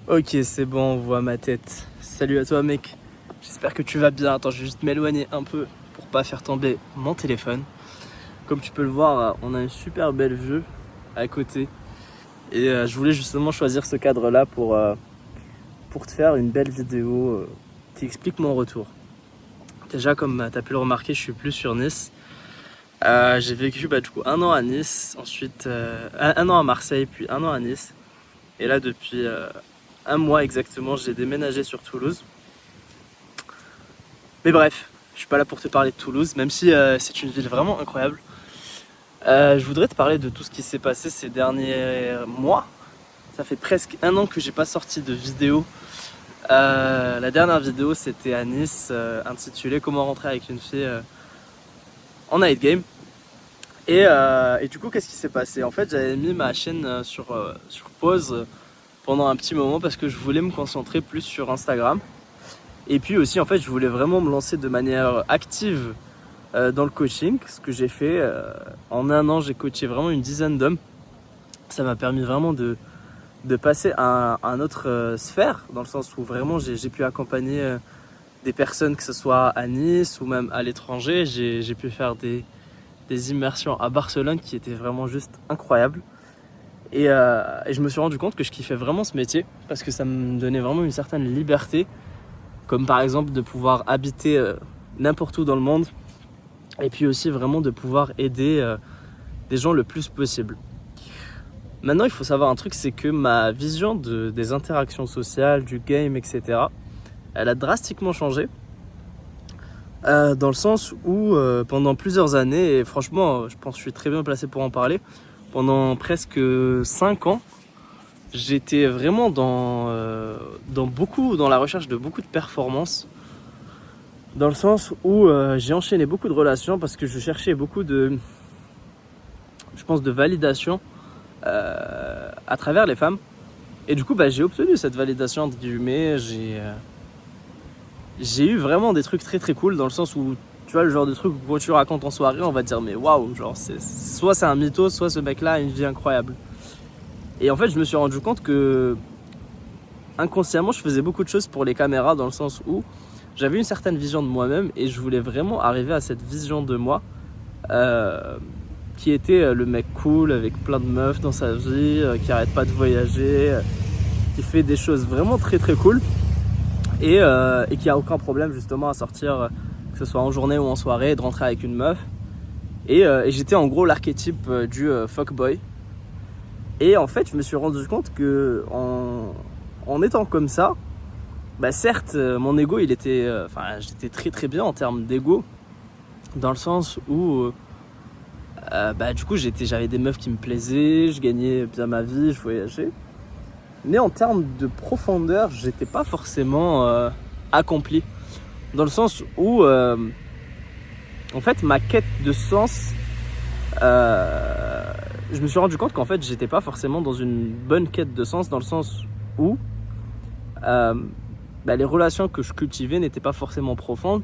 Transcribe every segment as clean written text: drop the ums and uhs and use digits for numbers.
Ok, c'est bon, on voit ma tête. Salut à toi, mec. J'espère que tu vas bien. Attends, je vais juste m'éloigner un peu pour pas faire tomber mon téléphone. Comme tu peux le voir, on a une super belle vue à côté. Et je voulais justement choisir ce cadre-là pour te faire une belle vidéo qui explique mon retour. Déjà, comme tu as pu le remarquer, je suis plus sur Nice. J'ai vécu du coup 1 an à Nice, ensuite 1 an à Marseille, puis 1 an à Nice. Et là, depuis un mois exactement, j'ai déménagé sur Toulouse. Mais bref, je suis pas là pour te parler de Toulouse, même si c'est une ville vraiment incroyable. Je voudrais te parler de tout ce qui s'est passé ces derniers mois. Ça fait presque 1 an que j'ai pas sorti de vidéo. La dernière vidéo, c'était à Nice, intitulée Comment rentrer avec une fille en night game. Et du coup, qu'est-ce qui s'est passé? En fait, j'avais mis ma chaîne sur pause pendant un petit moment parce que je voulais me concentrer plus sur Instagram. Et puis aussi, en fait, je voulais vraiment me lancer de manière active dans le coaching, ce que j'ai fait. En 1 an, j'ai coaché vraiment une dizaine d'hommes. Ça m'a permis vraiment de passer à un autre sphère, dans le sens où vraiment j'ai pu accompagner des personnes, que ce soit à Nice ou même à l'étranger. J'ai pu faire des immersions à Barcelone qui étaient vraiment juste incroyables. Et je me suis rendu compte que je kiffais vraiment ce métier parce que ça me donnait vraiment une certaine liberté, comme par exemple de pouvoir habiter n'importe où dans le monde et puis aussi vraiment de pouvoir aider des gens le plus possible. Maintenant, il faut savoir un truc, c'est que ma vision des interactions sociales, du game, etc., elle a drastiquement changé. Dans le sens où pendant plusieurs années, et franchement, je pense que je suis très bien placé pour en parler, pendant presque 5 ans, j'étais vraiment dans la recherche de beaucoup de performances. Dans le sens où j'ai enchaîné beaucoup de relations parce que je cherchais beaucoup de validation à travers les femmes. Et du coup, j'ai obtenu cette validation, entre guillemets. J'ai eu vraiment des trucs très très cool dans le sens où, tu vois, le genre de truc où quand tu racontes en soirée, on va te dire mais waouh, genre soit c'est un mytho, soit ce mec-là a une vie incroyable. Et en fait, je me suis rendu compte que inconsciemment, je faisais beaucoup de choses pour les caméras dans le sens où j'avais une certaine vision de moi-même et je voulais vraiment arriver à cette vision de moi qui était le mec cool avec plein de meufs dans sa vie, qui arrête pas de voyager, qui fait des choses vraiment très très cool et qui a aucun problème justement à sortir, que ce soit en journée ou en soirée, de rentrer avec une meuf. Et j'étais en gros l'archétype du fuckboy. Et en fait, je me suis rendu compte que en étant comme ça, certes, mon ego, il était, j'étais très très bien en termes d'ego, dans le sens où, du coup, j'avais des meufs qui me plaisaient, je gagnais bien ma vie, je voyageais. Mais en termes de profondeur, j'étais pas forcément accompli, dans le sens où, en fait, ma quête de sens, je me suis rendu compte qu'en fait, j'étais pas forcément dans une bonne quête de sens, dans le sens où les relations que je cultivais n'étaient pas forcément profondes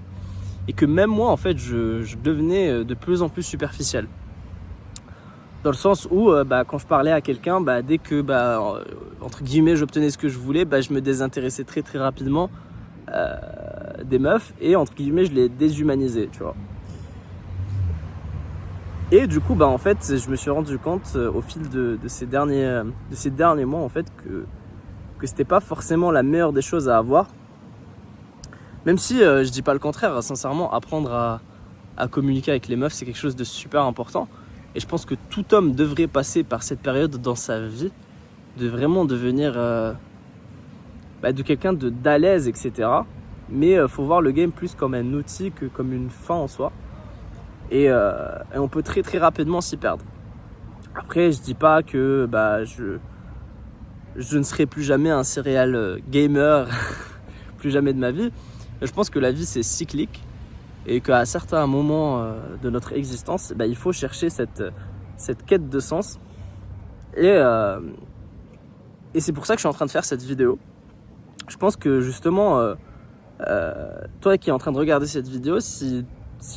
et que même moi en fait je devenais de plus en plus superficiel, dans le sens où quand je parlais à quelqu'un, dès que entre guillemets j'obtenais ce que je voulais, je me désintéressais très très rapidement des meufs et entre guillemets je les déshumanisais, tu vois. Et du coup en fait je me suis rendu compte au fil de ces derniers mois en fait que c'était pas forcément la meilleure des choses à avoir. Même si je dis pas le contraire, sincèrement, apprendre à communiquer avec les meufs, c'est quelque chose de super important. Et je pense que tout homme devrait passer par cette période dans sa vie, de vraiment devenir de quelqu'un d'à l'aise, etc. Mais faut voir le game plus comme un outil que comme une fin en soi. Et on peut très très rapidement s'y perdre. Après, je dis pas que je ne serai plus jamais un serial gamer, plus jamais de ma vie. Je pense que la vie c'est cyclique et qu'à certains moments de notre existence, il faut chercher cette quête de sens. Et c'est pour ça que je suis en train de faire cette vidéo. Je pense que justement, toi qui es en train de regarder cette vidéo, si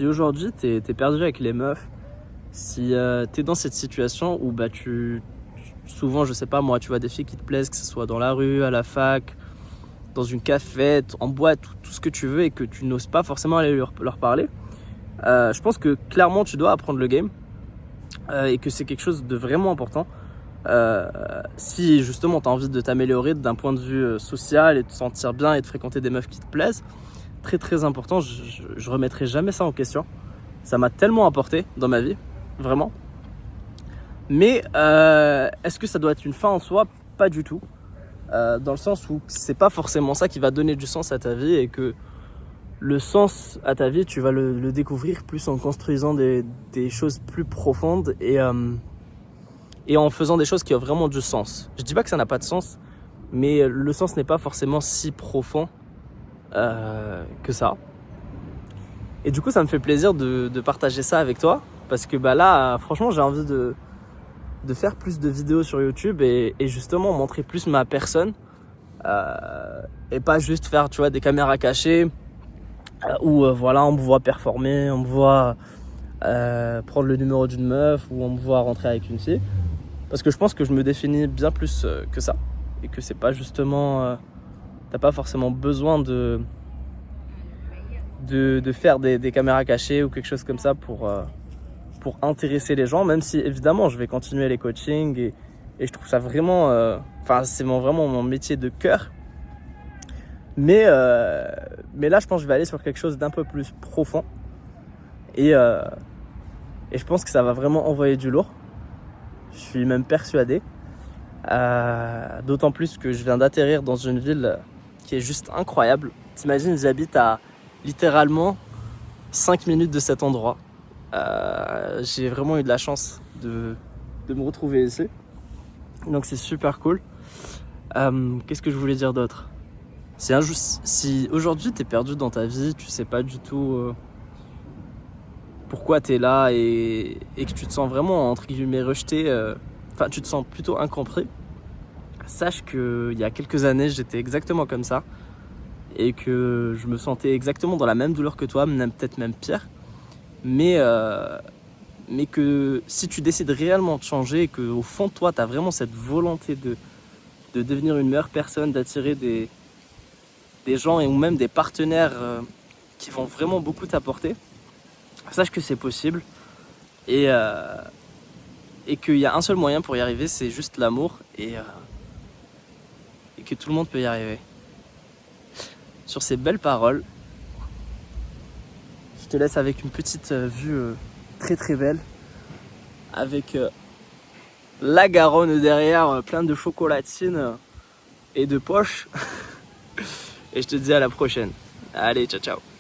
aujourd'hui t'es perdu avec les meufs, si t'es dans cette situation où tu souvent, je sais pas moi, tu vois des filles qui te plaisent, que ce soit dans la rue, à la fac, dans une cafette, en boîte, tout ce que tu veux et que tu n'oses pas forcément aller leur parler. Je pense que clairement tu dois apprendre le game et que c'est quelque chose de vraiment important. Si justement tu as envie de t'améliorer d'un point de vue social et de te sentir bien et de fréquenter des meufs qui te plaisent, très très important, je remettrai jamais ça en question. Ça m'a tellement apporté dans ma vie, vraiment. Mais est-ce que ça doit être une fin en soi? Pas du tout. Dans le sens où c'est pas forcément ça qui va donner du sens à ta vie et que le sens à ta vie, tu vas le découvrir plus en construisant des choses plus profondes et en faisant des choses qui ont vraiment du sens. Je dis pas que ça n'a pas de sens, mais le sens n'est pas forcément si profond que ça. Et du coup, ça me fait plaisir de partager ça avec toi parce que là, franchement, j'ai envie de faire plus de vidéos sur YouTube et justement montrer plus ma personne et pas juste faire, tu vois, des caméras cachées où voilà, on me voit performer, on me voit prendre le numéro d'une meuf ou on me voit rentrer avec une fille, parce que je pense que je me définis bien plus que ça et que c'est pas justement t'as pas forcément besoin de faire des caméras cachées ou quelque chose comme ça pour intéresser les gens, même si évidemment je vais continuer les coachings et je trouve ça vraiment c'est vraiment mon métier de cœur. Mais là, je pense que je vais aller sur quelque chose d'un peu plus profond. Et je pense que ça va vraiment envoyer du lourd. Je suis même persuadé. D'autant plus que je viens d'atterrir dans une ville qui est juste incroyable. T'imagines, j'habite à littéralement 5 minutes de cet endroit. J'ai vraiment eu de la chance de me retrouver ici. Donc c'est super cool. Qu'est-ce que je voulais dire d'autre ? Si aujourd'hui t'es perdu dans ta vie, tu sais pas du tout pourquoi t'es là et que tu te sens vraiment entre guillemets rejeté, tu te sens plutôt incompris, sache que il y a quelques années j'étais exactement comme ça et que je me sentais exactement dans la même douleur que toi, peut-être même pire, mais que si tu décides réellement de changer et qu'au fond de toi t'as vraiment cette volonté de devenir une meilleure personne, d'attirer des gens ou même des partenaires qui vont vraiment beaucoup t'apporter, sache que c'est possible et qu'il y a un seul moyen pour y arriver, c'est juste l'amour et que tout le monde peut y arriver. Sur ces belles paroles, je te laisse avec une petite vue très très belle avec la Garonne derrière, plein de chocolatines et de poches. Et je te dis à la prochaine. Allez, ciao ciao.